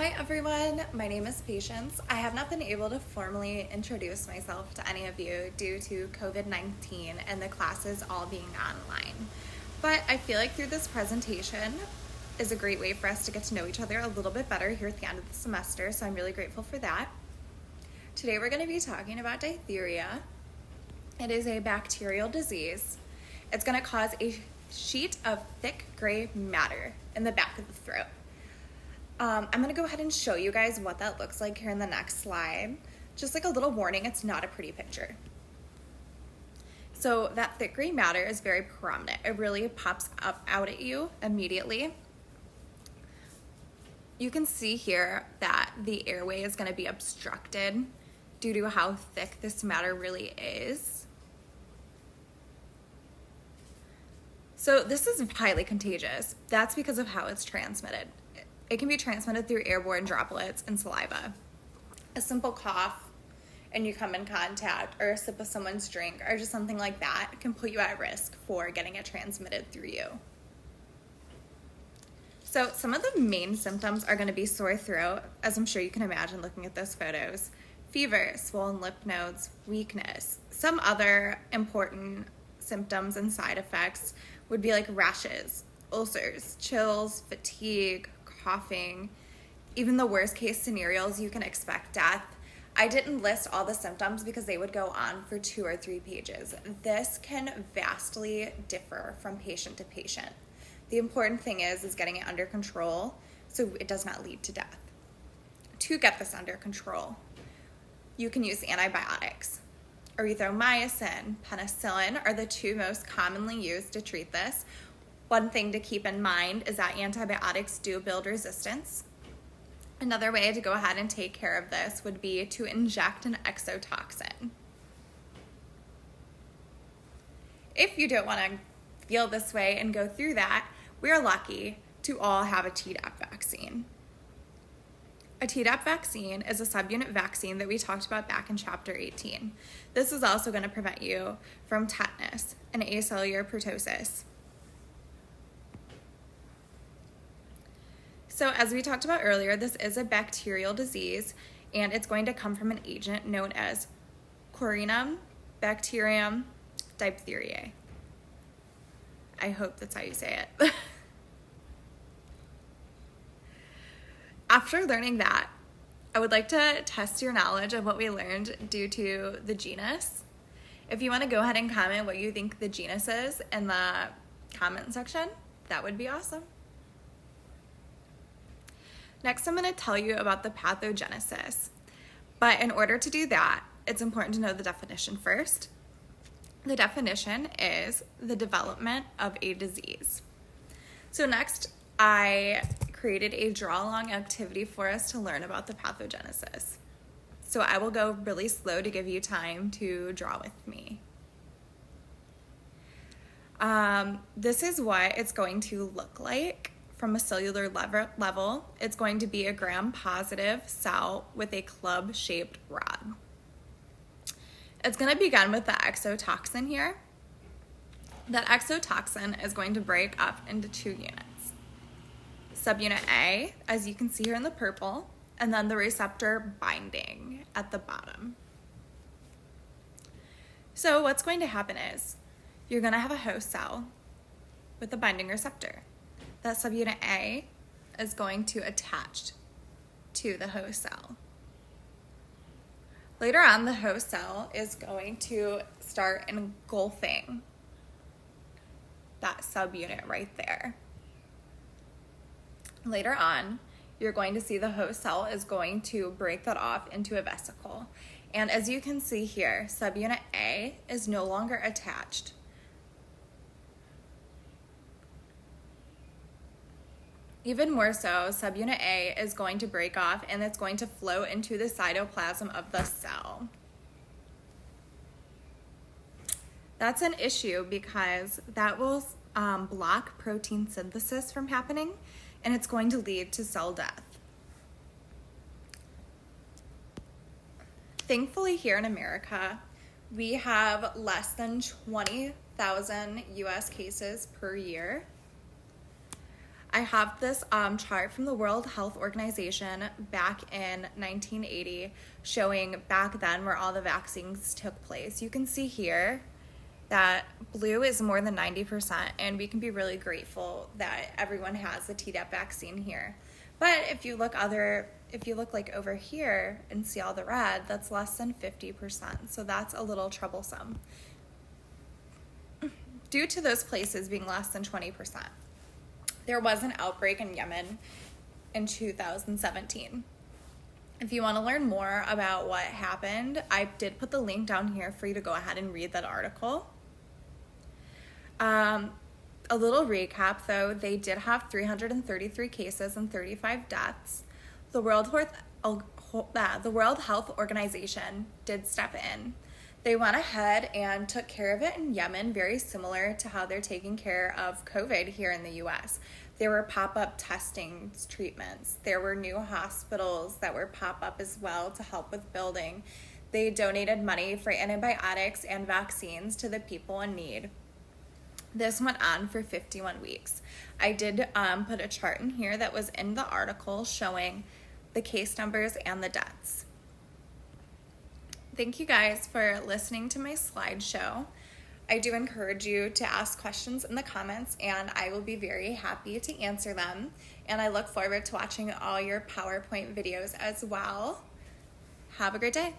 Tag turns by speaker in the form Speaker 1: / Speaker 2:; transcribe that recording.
Speaker 1: Hi everyone, my name is Patience. I have not been able to formally introduce myself to any of you due to COVID-19 and the classes all being online. But I feel like through this presentation is a great way for us to get to know each other a little bit better here at the end of the semester, so I'm really grateful for that. Today we're going to be talking about diphtheria. It is a bacterial disease. It's going to cause a sheet of thick gray matter in the back of the throat. I'm going to go ahead and show you guys what that looks like here in the next slide. Just like a little warning, it's not a pretty picture. So that thick gray matter is very prominent. It really pops up out at you immediately. You can see here that the airway is going to be obstructed due to how thick this matter really is. So this is highly contagious. That's because of how it's transmitted. It can be transmitted through airborne droplets and saliva. A simple cough and you come in contact, or a sip of someone's drink, or just something like that can put you at risk for getting it transmitted through you. So some of the main symptoms are going to be sore throat, as I'm sure you can imagine looking at those photos, fever, swollen lymph nodes, weakness. Some other important symptoms and side effects would be like rashes, ulcers, chills, fatigue, coughing. Even the worst case scenarios, you can expect death. I didn't list all the symptoms because they would go on for 2 or 3 pages. This can vastly differ from patient to patient. The important thing is getting it under control so it does not lead to death. To get this under control, you can use antibiotics. Erythromycin, penicillin are the 2 most commonly used to treat this. One thing to keep in mind is that antibiotics do build resistance. Another way to go ahead and take care of this would be to inject an exotoxin. If you don't want to feel this way and go through that, we're lucky to all have a Tdap vaccine. A Tdap vaccine is a subunit vaccine that we talked about back in chapter 18. This is also going to prevent you from tetanus and acellular pertussis. So as we talked about earlier, this is a bacterial disease, and it's going to come from an agent known as Chlorinium bacterium diphtheriae. I hope that's how you say it. After learning that, I would like to test your knowledge of what we learned due to the genus. If you want to go ahead and comment what you think the genus is in the comment section, that would be awesome. Next, I'm going to tell you about the pathogenesis. But in order to do that, it's important to know the definition first. The definition is the development of a disease. So next, I created a draw-along activity for us to learn about the pathogenesis. So I will go really slow to give you time to draw with me. This is what it's going to look like. From a cellular level, it's going to be a gram-positive cell with a club-shaped rod. It's going to begin with the exotoxin here. That exotoxin is going to break up into 2 units. Subunit A, as you can see here in the purple, and then the receptor binding at the bottom. So what's going to happen is you're going to have a host cell with a binding receptor. That subunit A is going to attach to the host cell. Later on, the host cell is going to start engulfing that subunit right there. Later on, you're going to see the host cell is going to break that off into a vesicle. And as you can see here, subunit A is no longer attached. Even more so, subunit A is going to break off and it's going to flow into the cytoplasm of the cell. That's an issue because that will block protein synthesis from happening, and it's going to lead to cell death. Thankfully, here in America, we have less than 20,000 US cases per year. I have this chart from the World Health Organization back in 1980 showing back then where all the vaccines took place. You can see here that blue is more than 90%, and we can be really grateful that everyone has the Tdap vaccine here. But if you look like over here and see all the red, that's less than 50%. So that's a little troublesome due to those places being less than 20%. There was an outbreak in Yemen in 2017. If you want to learn more about what happened, I did put the link down here for you to go ahead and read that article. A little recap though, they did have 333 cases and 35 deaths. The World Health Organization did step in. They went ahead and took care of it in Yemen, very similar to how they're taking care of COVID here in the US. There were pop-up testing treatments. There were new hospitals that were pop-up as well to help with building. They donated money for antibiotics and vaccines to the people in need. This went on for 51 weeks. I did put a chart in here that was in the article showing the case numbers and the deaths. Thank you guys for listening to my slideshow. I do encourage you to ask questions in the comments, and I will be very happy to answer them. And I look forward to watching all your PowerPoint videos as well. Have a great day.